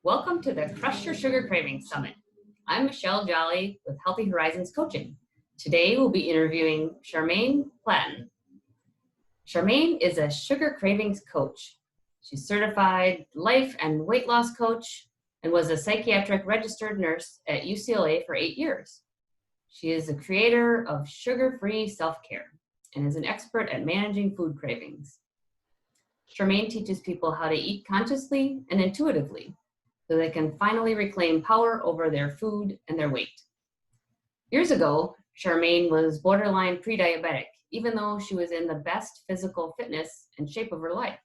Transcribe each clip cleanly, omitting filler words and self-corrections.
Welcome to the Crush Your Sugar Cravings Summit. I'm Michelle Jolly with Healthy Horizons Coaching. Today we'll be interviewing Charmaine Platon. Charmaine is a sugar cravings coach. She's certified life and weight loss coach and was a psychiatric registered nurse at UCLA for 8 years. She is the creator of sugar-free self-care and is an expert at managing food cravings. Charmaine teaches people how to eat consciously and intuitively so they can finally reclaim power over their food and their weight. Years ago, Charmaine was borderline pre-diabetic, even though she was in the best physical fitness and shape of her life.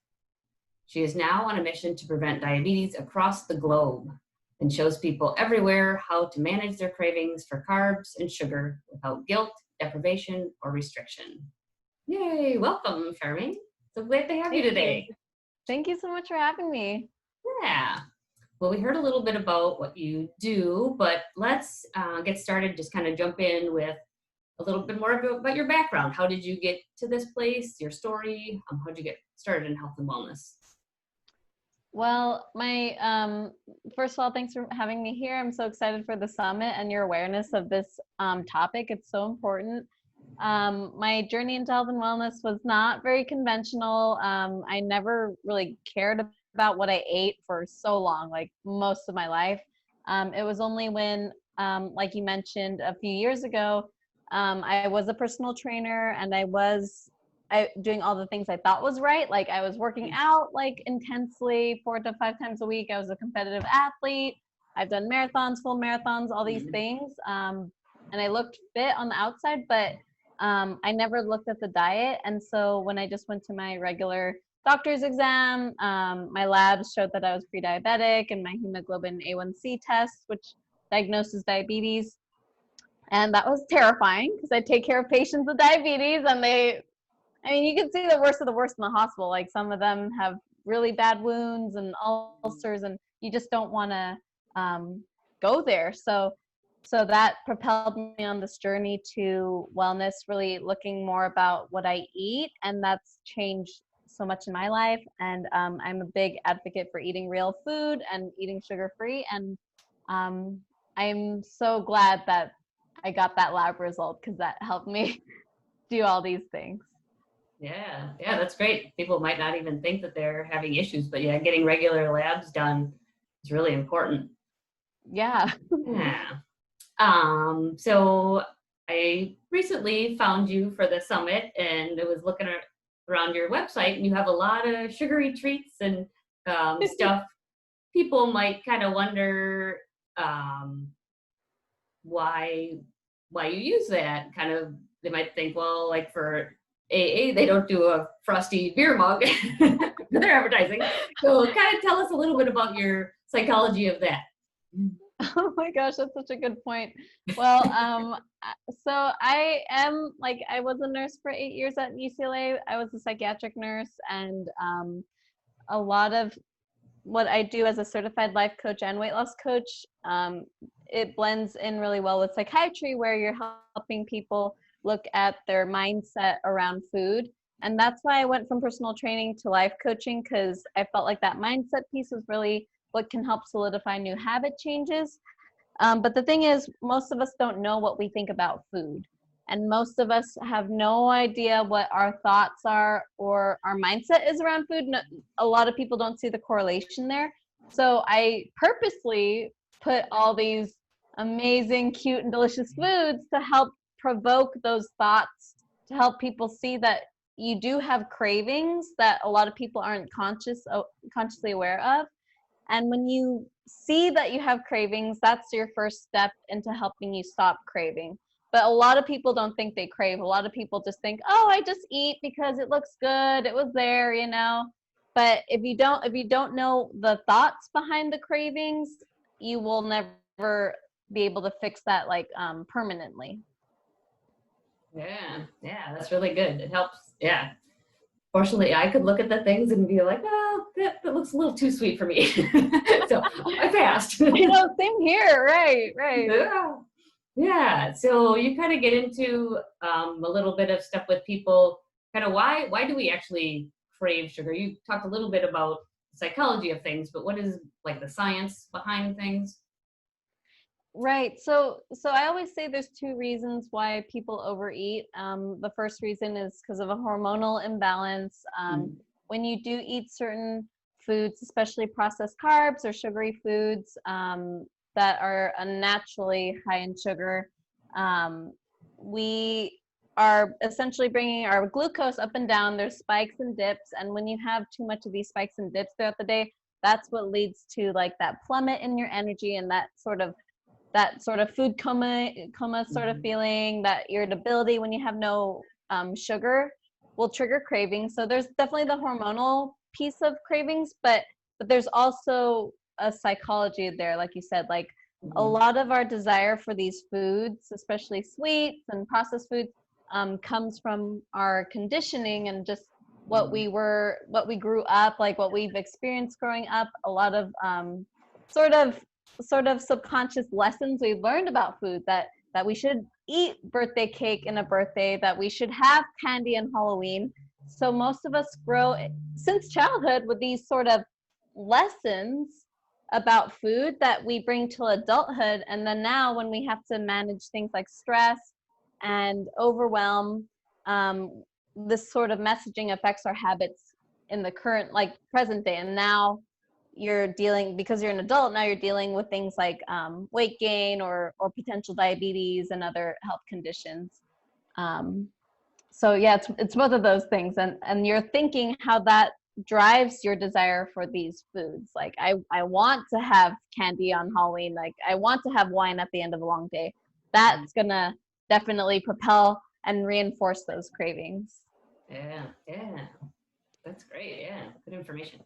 She is now on a mission to prevent diabetes across the globe and shows people everywhere how to manage their cravings for carbs and sugar without guilt, deprivation, or restriction. Yay, welcome, Charmaine. So glad to have you today. Thank you so much for having me. Yeah. Well, we heard a little bit about what you do, but let's get started, just kind of jump in with a little bit more about your background. How did you get to this place, your story? How did you get started in health and wellness? Well, first of all, thanks for having me here. I'm so excited for the summit and your awareness of this topic. It's so important. My journey into health and wellness was not very conventional. I never really cared about what I ate for so long, like most of my life. It was only when, like you mentioned a few years ago, I was a personal trainer and I was doing all the things I thought was right. Like I was working out like intensely 4 to 5 times a week. I was a competitive athlete. I've done marathons, full marathons, all these things. And I looked fit on the outside, but I never looked at the diet. And so when I just went to my regular doctor's exam, my labs showed that I was pre-diabetic, and my hemoglobin A1C test, which diagnoses diabetes. And that was terrifying because I take care of patients with diabetes, and you can see the worst of the worst in the hospital. Like some of them have really bad wounds and ulcers, and you just don't want to go there. So that propelled me on this journey to wellness, really looking more about what I eat, and that's changed so much in my life. And I'm a big advocate for eating real food and eating sugar-free. And I'm so glad that I got that lab result because that helped me do all these things. Yeah, that's great. People might not even think that they're having issues, but yeah, getting regular labs done is really important. Yeah. So I recently found you for the summit, and I was looking around your website, and you have a lot of sugary treats and stuff. People might kind of wonder why you use that. Kind of, they might think, well, like for AA, they don't do a frosty beer mug for their advertising. So kind of tell us a little bit about your psychology of that. Oh my gosh, that's such a good point. Well, so I was a nurse for 8 years at UCLA. I was a psychiatric nurse, and a lot of what I do as a certified life coach and weight loss coach, it blends in really well with psychiatry, where you're helping people look at their mindset around food. And that's why I went from personal training to life coaching, because I felt like that mindset piece was really what can help solidify new habit changes. But the thing is, most of us don't know what we think about food. And most of us have no idea what our thoughts are or our mindset is around food. A lot of people don't see the correlation there. So I purposely put all these amazing, cute, and delicious foods to help provoke those thoughts, to help people see that you do have cravings that a lot of people aren't consciously aware of. And when you see that you have cravings, that's your first step into helping you stop craving. But a lot of people don't think they crave. A lot of people just think, oh, I just eat because it looks good. It was there, you know. But if you don't know the thoughts behind the cravings, you will never be able to fix that permanently. Yeah, that's really good. It helps. Yeah. Fortunately, I could look at the things and be like, oh, that looks a little too sweet for me. So I passed. Same here. Right. Yeah. So you kind of get into a little bit of stuff with people, kind of why do we actually crave sugar? You talked a little bit about psychology of things, but what is like the science behind things? Right. So I always say there's two reasons why people overeat. The first reason is because of a hormonal imbalance. Mm. When you do eat certain foods, especially processed carbs or sugary foods that are unnaturally high in sugar, we are essentially bringing our glucose up and down. There's spikes and dips, and when you have too much of these spikes and dips throughout the day, that's what leads to like that plummet in your energy and that sort of food coma sort of Mhm. feeling, that irritability when you have no sugar will trigger cravings. So there's definitely the hormonal piece of cravings, but there's also a psychology there, like you said, like a Mhm. lot of our desire for these foods, especially sweets and processed foods, comes from our conditioning and just what we grew up, like what we've experienced growing up. A lot of sort of subconscious lessons we learned about food, that we should eat birthday cake in a birthday, that we should have candy on Halloween. So most of us grow since childhood with these sort of lessons about food that we bring to adulthood. And then now when we have to manage things like stress and overwhelm, this sort of messaging affects our habits in the current, like present day. And now you're dealing, because you're an adult now, you're dealing with things like weight gain or potential diabetes and other health conditions. um, so yeah, it's both of those things, and you're thinking how that drives your desire for these foods. Like I want to have candy on Halloween, like I want to have wine at the end of a long day. Mhm. That's gonna definitely propel and reinforce those cravings. Yeah, yeah, that's great. Yeah, good information.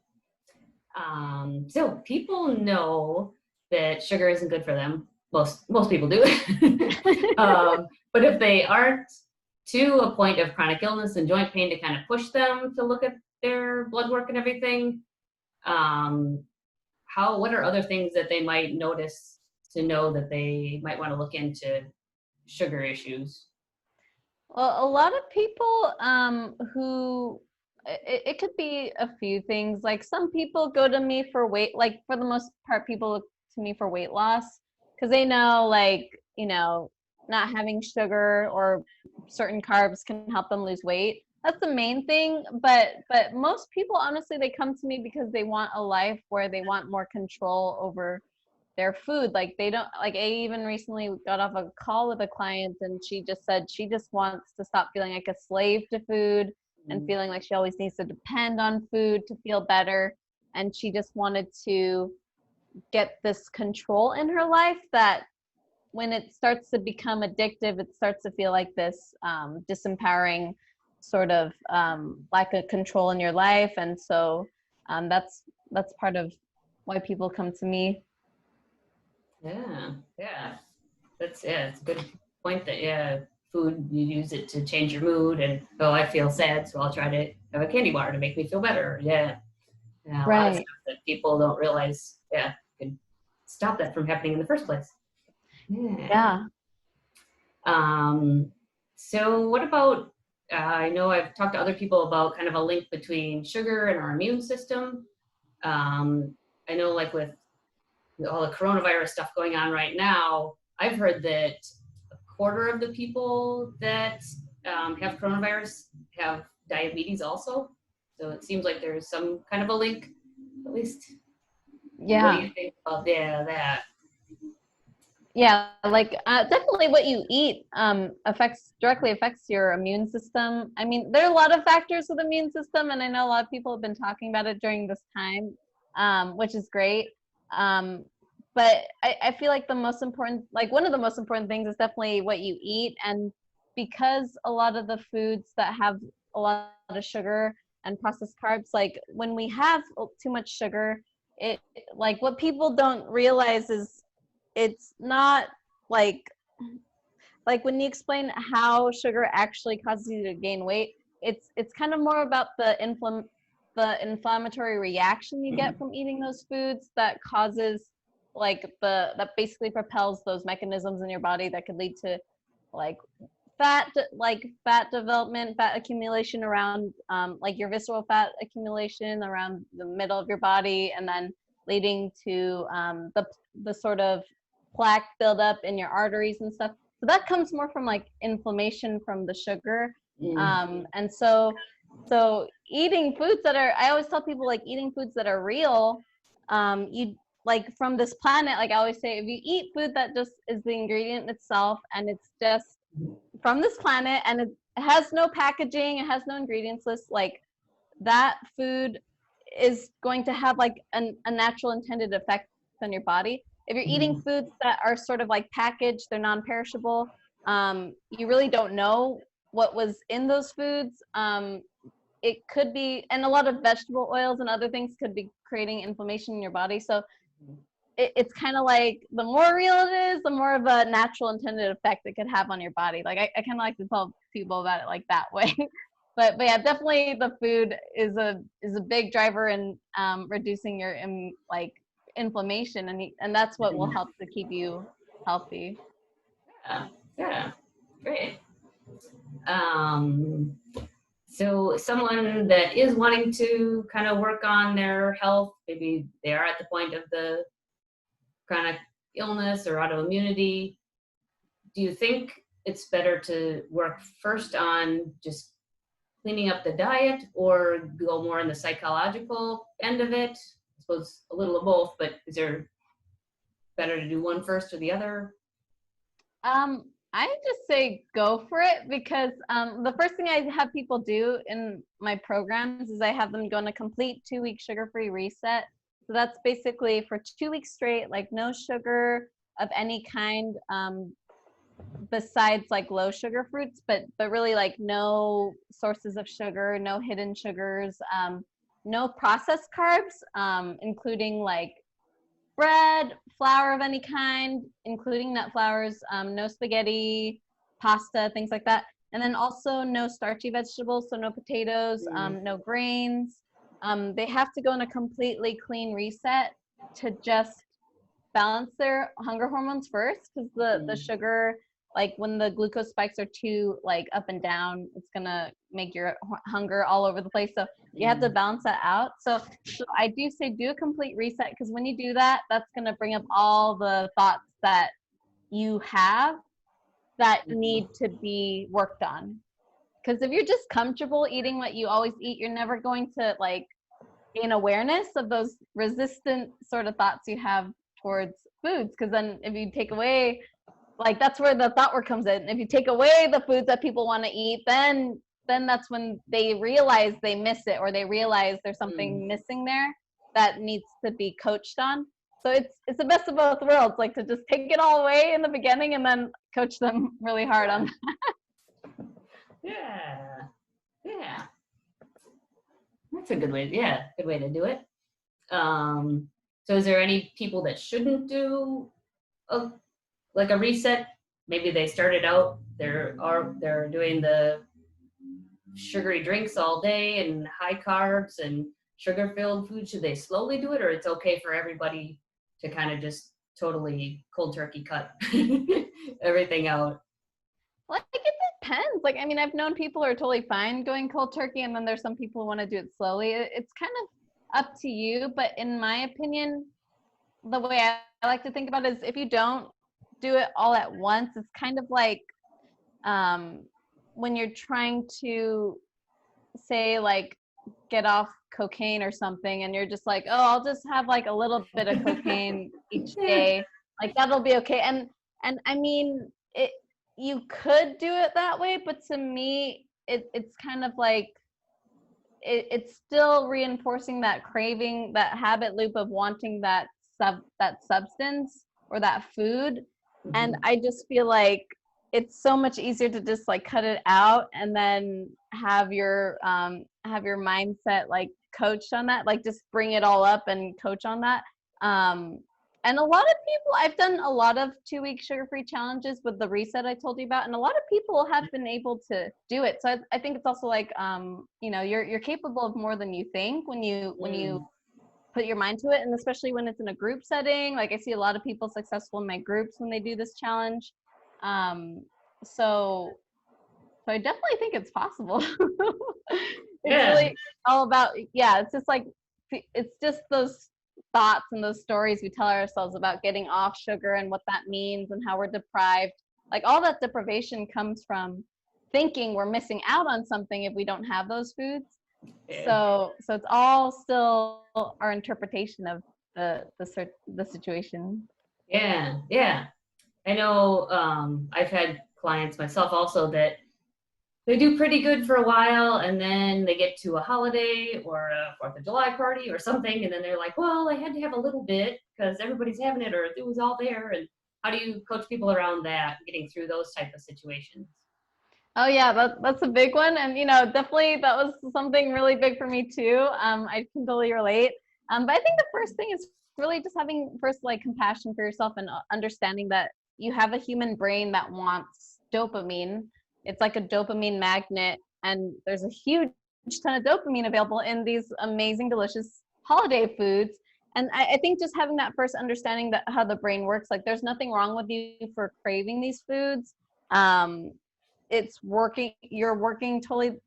So people know that sugar isn't good for them. Most people do. But if they aren't to a point of chronic illness and joint pain to kind of push them to look at their blood work and everything, um, how what are other things that they might notice to know that they might want to look into sugar issues? Well, a lot of people who it could be a few things. Like some people go to me for weight, like for the most part, people look to me for weight loss because they know, like, not having sugar or certain carbs can help them lose weight. That's the main thing. But most people, honestly, they come to me because they want a life where they want more control over their food. Like they don't, like, I even recently got off a call with a client and she just said she just wants to stop feeling like a slave to food and Mm. feeling like she always needs to depend on food to feel better. And she just wanted to get this control in her life, that when it starts to become addictive, it starts to feel like this disempowering sort of lack of control in your life. And so that's part of why people come to me. Yeah, yeah. It's a good point that yeah, food you use it to change your mood and oh I feel sad, so I'll try to have a candy bar to make me feel better. Yeah. Yeah, a lot of Right. stuff that people don't realize, yeah, could stop that from happening in the first place. Yeah. Yeah. Um, so what about I know I've talked to other people about kind of a link between sugar and our immune system. Um, I know like with all the coronavirus stuff going on right now, I've heard that a quarter of the people that have coronavirus have diabetes also. So it seems like there's some kind of a link, at least. What do Yeah. you think about yeah, that? Yeah, like definitely what you eat affects directly affects your immune system. I mean, there are a lot of factors with the immune system, and I know a lot of people have been talking about it during this time, which is great. Um, but I feel like the most important, like one of the most important things is definitely what you eat. And because a lot of the foods that have a lot of sugar and processed carbs, like when we have too much sugar, it, like what people don't realize is it's not like when you explain how sugar actually causes you to gain weight, it's kind of more about the inflammatory reaction you get from eating those foods that causes, like, that basically propels those mechanisms in your body that could lead to, like, fat development, fat accumulation around like your visceral fat accumulation around the middle of your body, and then leading to the sort of plaque buildup in your arteries and stuff. So that comes more from like inflammation from the sugar. And so eating foods that are, I always tell people, like, eating foods that are real, you like from this planet, like I always say, if you eat food that just is the ingredient itself and it's just from this planet and it has no packaging, it has no ingredients list, like that food is going to have like a natural intended effect on your body. If you're eating foods that are sort of like packaged, they're non-perishable, you really don't know what was in those foods. It could be, and a lot of vegetable oils and other things could be creating inflammation in your body. So it's kind of like the more real it is, the more of a natural intended effect it could have on your body. Like I kind of like to tell people about it like that way. but yeah, definitely the food is a big driver in reducing your like inflammation, and that's what will help to keep you healthy. Yeah, great. So someone that is wanting to kind of work on their health, maybe they are at the point of the chronic illness or autoimmunity, do you think it's better to work first on just cleaning up the diet or go more in the psychological end of it? I suppose a little of both, but is there better to do one first or the other? I just say go for it, because the first thing I have people do in my programs is I have them go on a complete 2-week sugar-free reset. So that's basically for 2 weeks straight, like no sugar of any kind, besides like low sugar fruits, but really like no sources of sugar, no hidden sugars, no processed carbs, including like bread, flour of any kind, including nut flours, no spaghetti, pasta, things like that. And then also no starchy vegetables, so no potatoes, no grains. They have to go on a completely clean reset to just balance their hunger hormones first, because the sugar, like when the glucose spikes are too like up and down, it's gonna make your hunger all over the place. So you have to balance that out. So I do say do a complete reset, because when you do that, that's gonna bring up all the thoughts that you have that need to be worked on. Because if you're just comfortable eating what you always eat, you're never going to like gain awareness of those resistant sort of thoughts you have towards foods. Because then if you take away, like that's where the thought work comes in. If you take away the foods that people want to eat, then that's when they realize they miss it, or they realize there's something missing there that needs to be coached on. So it's the best of both worlds, like to just take it all away in the beginning and then coach them really hard on that. Yeah. That's a good way. Yeah, good way to do it. So is there any people that shouldn't do like a reset? Maybe they started out, they're doing the sugary drinks all day and high carbs and sugar filled food. Should they slowly do it, or it's okay for everybody to kind of just totally cold turkey cut everything out? Like it depends. Like, I mean, I've known people who are totally fine going cold turkey, and then there's some people who want to do it slowly. It's kind of up to you. But in my opinion, the way I like to think about it is, if you don't do it all at once, it's kind of like when you're trying to say like get off cocaine or something, and you're just like, oh, I'll just have like a little bit of cocaine each day, like that'll be okay. And I mean, you could do it that way, but to me it's kind of like it's still reinforcing that craving, that habit loop of wanting that substance or that food. And I just feel like it's so much easier to just like cut it out and then have your mindset like coached on that, like just bring it all up and coach on that. And a lot of people, I've done a lot of 2-week sugar-free challenges with the reset I told you about, and a lot of people have been able to do it. So I think it's also like, you know, you're capable of more than you think when you put your mind to it, and especially when it's in a group setting. Like I see a lot of people successful in my groups when they do this challenge. So So I definitely think it's possible. It's Yeah. really all about, yeah, it's just like, it's just those thoughts and those stories we tell ourselves about getting off sugar and what that means and how we're deprived. Like all that deprivation comes from thinking we're missing out on something if we don't have those foods. Yeah. So it's all still our interpretation of the situation. Yeah. Yeah. I know I've had clients myself also that they do pretty good for a while and then they get to a holiday or a 4th of July party or something. And then they're like, well, I had to have a little bit because everybody's having it or it was all there. And how do you coach people around that, getting through those type of situations? Oh yeah, that's a big one, and definitely that was something really big for me too. I can totally relate. But I think the first thing is really just having first like compassion for yourself and understanding that you have a human brain that wants dopamine. It's like a dopamine magnet, and there's a huge ton of dopamine available in these amazing, delicious holiday foods. And I think just having that first understanding that how the brain works, like there's nothing wrong with you for craving these foods. Um, it's working, you're working totally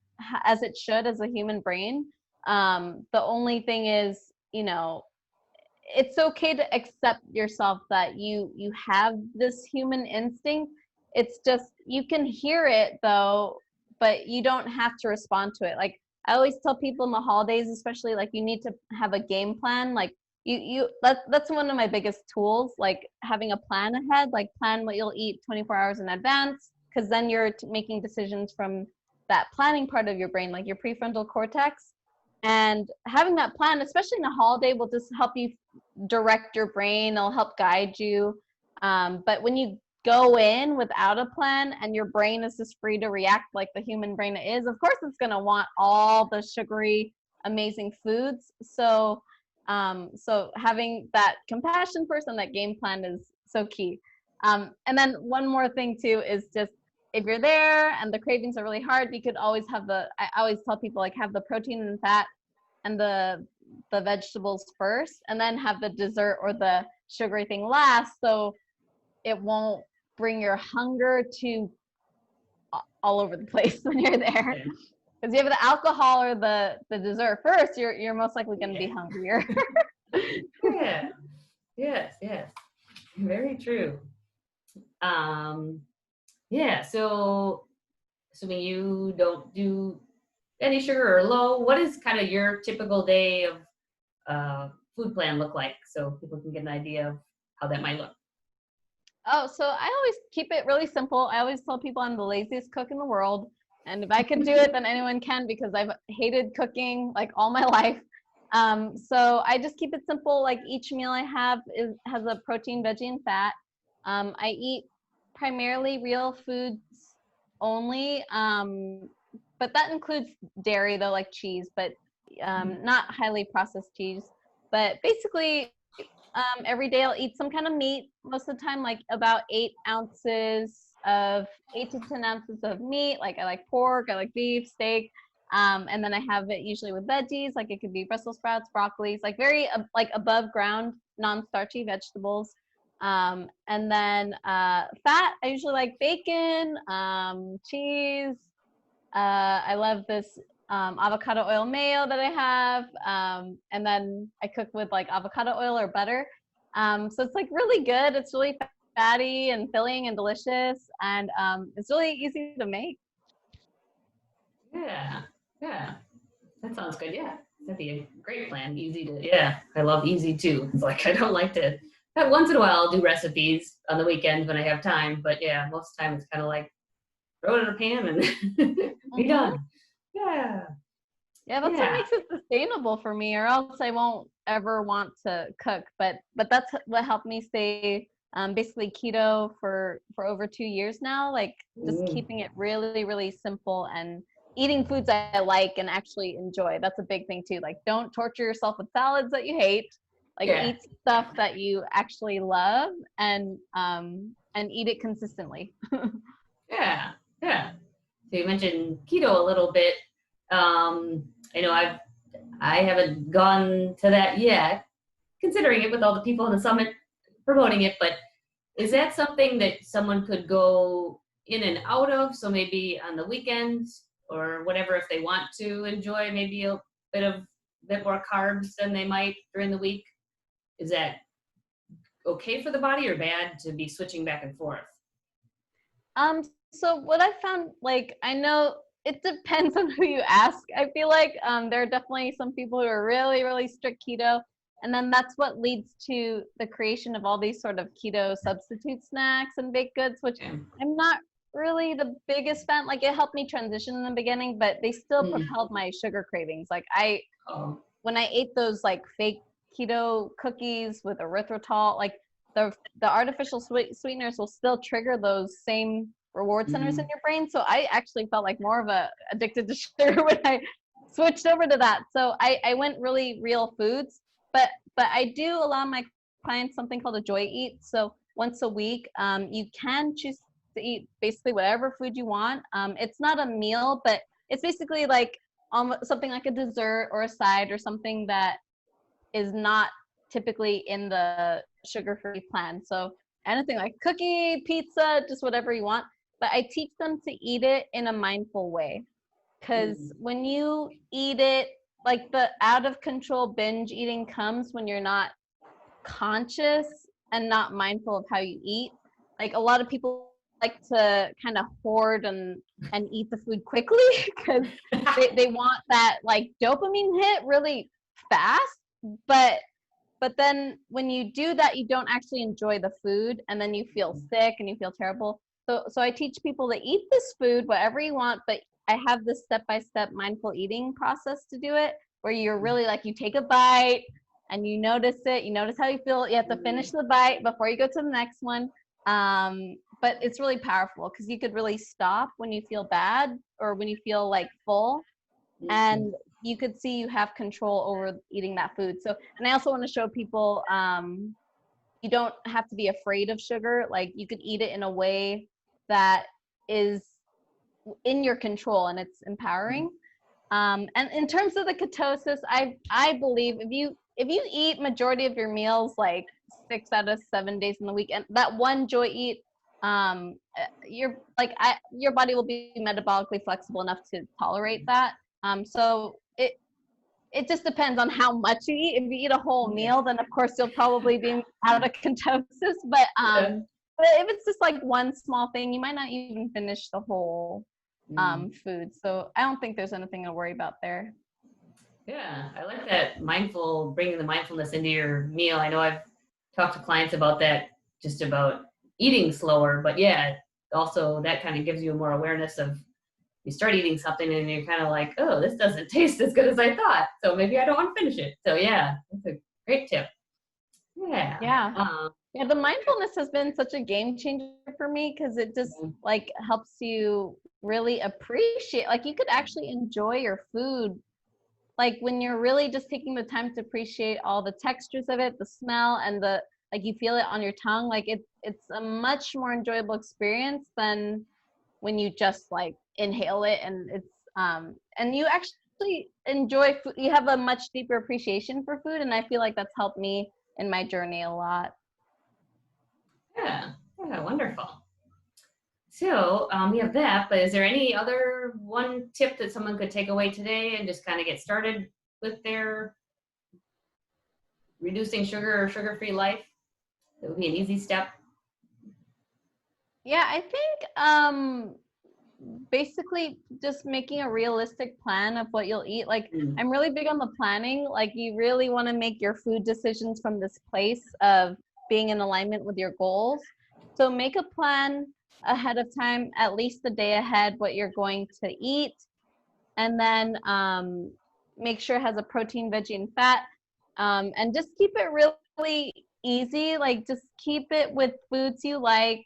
as it should as a human brain. The only thing is, it's okay to accept yourself that you have this human instinct. It's just you can hear it though, but you don't have to respond to it. Like I always tell people in the holidays, especially, like you need to have a game plan. Like that's one of my biggest tools, like having a plan ahead, like plan what you'll eat 24 hours in advance, because then you're making decisions from that planning part of your brain, like your prefrontal cortex. And having that plan, especially in a holiday, will just help you direct your brain. It'll help guide you. But when you go in without a plan and your brain is just free to react like the human brain is, of course it's going to want all the sugary, amazing foods. So having that compassion first and that game plan is so key. And then one more thing too is just, if you're there and the cravings are really hard, you could always have I always tell people, like, have the protein and fat and the vegetables first, and then have the dessert or the sugary thing last, so it won't bring your hunger to all over the place when you're there. Yeah. Because you have the alcohol or the dessert first, you're most likely going to be Yeah. hungrier. Yeah. Yes. Yes. Very true. Um, yeah. So, assuming you don't do any sugar or low, what is kind of your typical day of food plan look like so people can get an idea of how that might look? Oh, so I always keep it really simple. I always tell people I'm the laziest cook in the world. And if I could do it, then anyone can, because I've hated cooking like all my life. So I just keep it simple. Like each meal I have has a protein, veggie, and fat. I eat primarily real foods only, but that includes dairy though, like cheese, but not highly processed cheese. But basically, every day I'll eat some kind of meat. Most of the time, like about 8 to 10 ounces of meat. Like I like pork, I like beef, steak. And then I have it usually with veggies, like it could be Brussels sprouts, broccolis, like very like above ground, non-starchy vegetables. And then fat, I usually like bacon, cheese. I love this avocado oil mayo that I have. And then I cook with like avocado oil or butter. So it's like really good. It's really fatty and filling and delicious. And it's really easy to make. Yeah. Yeah. That sounds good. Yeah. That'd be a great plan. Easy to, yeah. I love easy too. It's like I don't like to, once in a while I'll do recipes on the weekends when I have time. But yeah, most of the time it's kind of like throw it in a pan and be Mm-hmm. done. Yeah. Yeah, that's what Yeah. makes it sustainable for me, or else I won't ever want to cook. But that's what helped me stay basically keto for over 2 years now. Like just Mm. keeping it really, really simple and eating foods I like and actually enjoy. That's a big thing too. Like don't torture yourself with salads that you hate. Like Yeah. eat stuff that you actually love and eat it consistently. Yeah. Yeah. So you mentioned keto a little bit. I know I haven't gone to that yet, considering it with all the people in the summit promoting it, but is that something that someone could go in and out of. So maybe on the weekends or whatever, if they want to enjoy maybe a bit more carbs than they might during the week. Is that okay for the body or bad to be switching back and forth? Um, so what I found, like, I know it depends on who you ask. I feel like there are definitely some people who are really, really strict keto, and then that's what leads to the creation of all these sort of keto substitute snacks and baked goods, which Okay. I'm not really the biggest fan. Like, it helped me transition in the beginning, but they still Mm. propelled my sugar cravings. Like, Oh. when I ate those like fake keto cookies with erythritol, like the artificial sweeteners will still trigger those same reward centers in Mm. your brain. So I actually felt like more of a addicted to sugar when I switched over to that. So I went really real foods, but I do allow my clients something called a joy eat. So once a week, you can choose to eat basically whatever food you want. It's not a meal, but it's basically like something like a dessert or a side or something that is not typically in the sugar-free plan. So anything like cookie, pizza, just whatever you want. But I teach them to eat it in a mindful way. Because Mm. when you eat it, like the out of control binge eating comes when you're not conscious and not mindful of how you eat. Like a lot of people like to kind of hoard and eat the food quickly because they want that like dopamine hit really fast. But then when you do that, you don't actually enjoy the food, and then you feel sick and you feel terrible. So I teach people to eat this food, whatever you want, but I have this step-by-step mindful eating process to do it, where you're really like, you take a bite and you notice it, you notice how you feel. You have to finish the bite before you go to the next one. But it's really powerful because you could really stop when you feel bad or when you feel like full, and you could see you have control over eating that food. So, and I also want to show people you don't have to be afraid of sugar. Like you could eat it in a way that is in your control and it's empowering. And in terms of the ketosis, I believe if you eat majority of your meals like 6 out of 7 days in the week, and that one joy eat, your body will be metabolically flexible enough to tolerate that. So it just depends on how much you eat. If you eat a whole meal, then of course you'll probably be out of ketosis. Yeah. But if it's just like one small thing, you might not even finish the whole food. So I don't think there's anything to worry about there. Yeah, I like that bringing the mindfulness into your meal. I know I've talked to clients about that, just about eating slower, but yeah, also that kind of gives you more awareness of you start eating something and you're kind of like, oh, this doesn't taste as good as I thought. So maybe I don't want to finish it. So yeah, that's a great tip. Yeah. Yeah. Yeah, the mindfulness has been such a game changer for me because it just like helps you really appreciate, like you could actually enjoy your food like when you're really just taking the time to appreciate all the textures of it, the smell and the like you feel it on your tongue, like it's a much more enjoyable experience than when you just like inhale it, and it's and you actually enjoy food. You have a much deeper appreciation for food, and I feel like that's helped me in my journey a lot. Yeah. Yeah, wonderful. So we have that, but is there any other one tip that someone could take away today and just kind of get started with their reducing sugar or sugar-free life? It would be an easy step. Yeah, I think basically just making a realistic plan of what you'll eat. Like I'm really big on the planning. Like you really want to make your food decisions from this place of being in alignment with your goals. So make a plan ahead of time, at least a day ahead, what you're going to eat, and then make sure it has a protein, veggie, and fat, and just keep it really easy. Like just keep it with foods you like.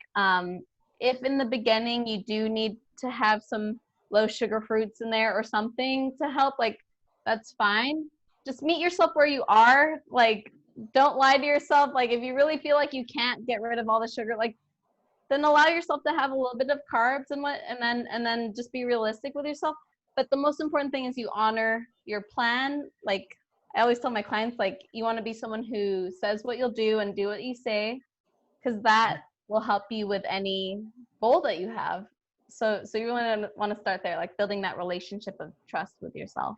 If in the beginning you do need to have some low sugar fruits in there or something to help, like that's fine. Just meet yourself where you are. Like don't lie to yourself. Like if you really feel like you can't get rid of all the sugar, like then allow yourself to have a little bit of carbs and then just be realistic with yourself. But the most important thing is you honor your plan. Like I always tell my clients, like you want to be someone who says what you'll do and do what you say, because that will help you with any goal that you have. So you want to start there, like building that relationship of trust with yourself.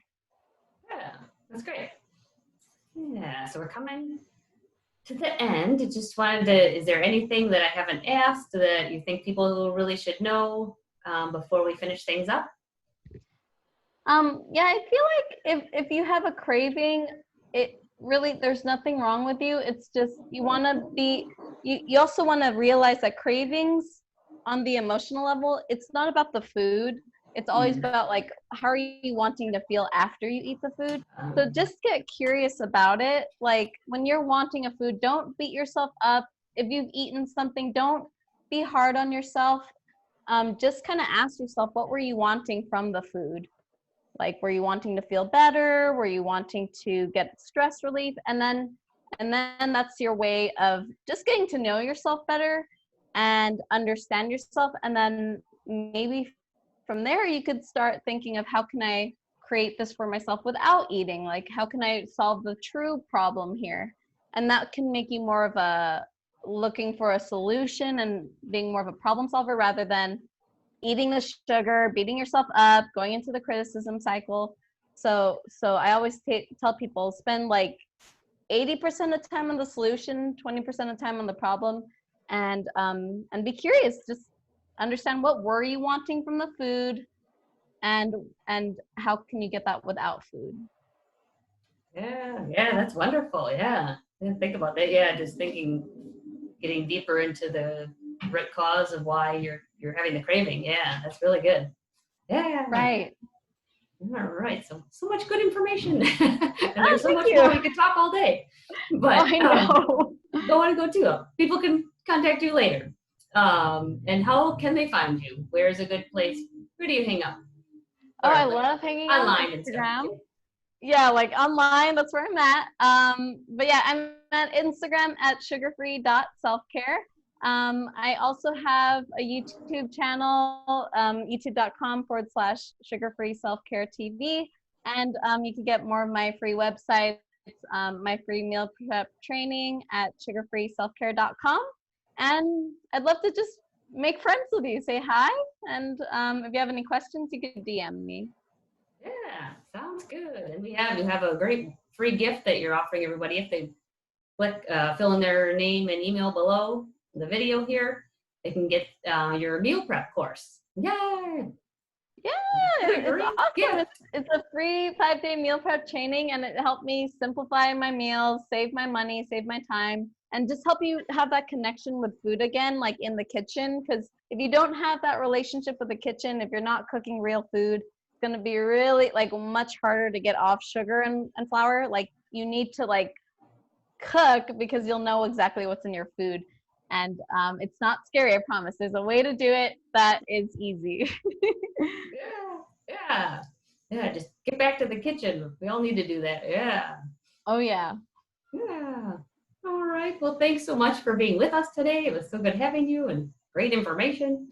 Yeah, that's great. Yeah, so we're coming to the end. I just wanted to, is there anything that I haven't asked that you think people really should know before we finish things up? Yeah, I feel like if you have a craving, it really, there's nothing wrong with you. It's just you want to be, you also want to realize that cravings on the emotional level, it's not about the food. It's always about like, how are you wanting to feel after you eat the food? So just get curious about it. Like when you're wanting a food, don't beat yourself up. If you've eaten something, don't be hard on yourself. Just kind of ask yourself, what were you wanting from the food? Like, were you wanting to feel better? Were you wanting to get stress relief? And then that's your way of just getting to know yourself better and understand yourself. And then maybe from there, you could start thinking of, how can I create this for myself without eating? Like, how can I solve the true problem here? And that can make you more of a looking for a solution and being more of a problem solver, rather than eating the sugar, beating yourself up, going into the criticism cycle. So I always tell people, spend like 80% of the time on the solution, 20% of the time on the problem, and be curious. Just understand, what were you wanting from the food, and how can you get that without food? Yeah, that's wonderful. Yeah, I didn't think about that. Yeah, just thinking, getting deeper into the root cause of why you're having the craving. Yeah, that's really good. Yeah. Right. All right. So much good information, and there's so Thank much you. more we could talk all day. But I know. don't want to go too long. People can contact you later. And how can they find you? Where is a good place? Where do you hang out? Oh, Or I like love hanging out on online and stuff. Instagram. Yeah, like online, that's where I'm at. But yeah, I'm at Instagram at sugarfree.selfcare. I also have a YouTube channel, youtube.com/sugarfree selfcare TV. And you can get more of my free websites, my free meal prep training at sugarfreeselfcare.com. And I'd love to just make friends with you, say hi. And if you have any questions, you can DM me. Yeah, sounds good. And you have a great free gift that you're offering everybody if they click fill in their name and email below the video here. They can get your meal prep course. Yay! Yeah, What a it's great awesome. gift. It's a free 5-day meal prep training, and it helped me simplify my meals, save my money, save my time, and just help you have that connection with food again, like in the kitchen. Because if you don't have that relationship with the kitchen, if you're not cooking real food, it's going to be really like much harder to get off sugar and flour. Like you need to like cook, because you'll know exactly what's in your food. And it's not scary, I promise. There's a way to do it that is easy. Yeah. Just get back to the kitchen. We all need to do that. Yeah. Oh, yeah. Yeah. All right. Well, thanks so much for being with us today. It was so good having you and great information.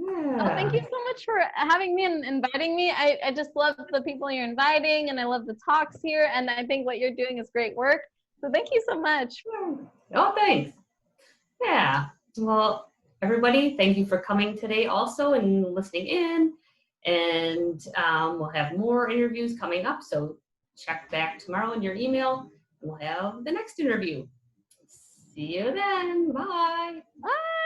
Oh, thank you so much for having me and inviting me. I just love the people you're inviting, and I love the talks here. And I think what you're doing is great work. So thank you so much. Oh, thanks. Yeah. Well, everybody, thank you for coming today also and listening in. And we'll have more interviews coming up. So check back tomorrow in your email. We'll have the next interview. See you then. Bye. Bye.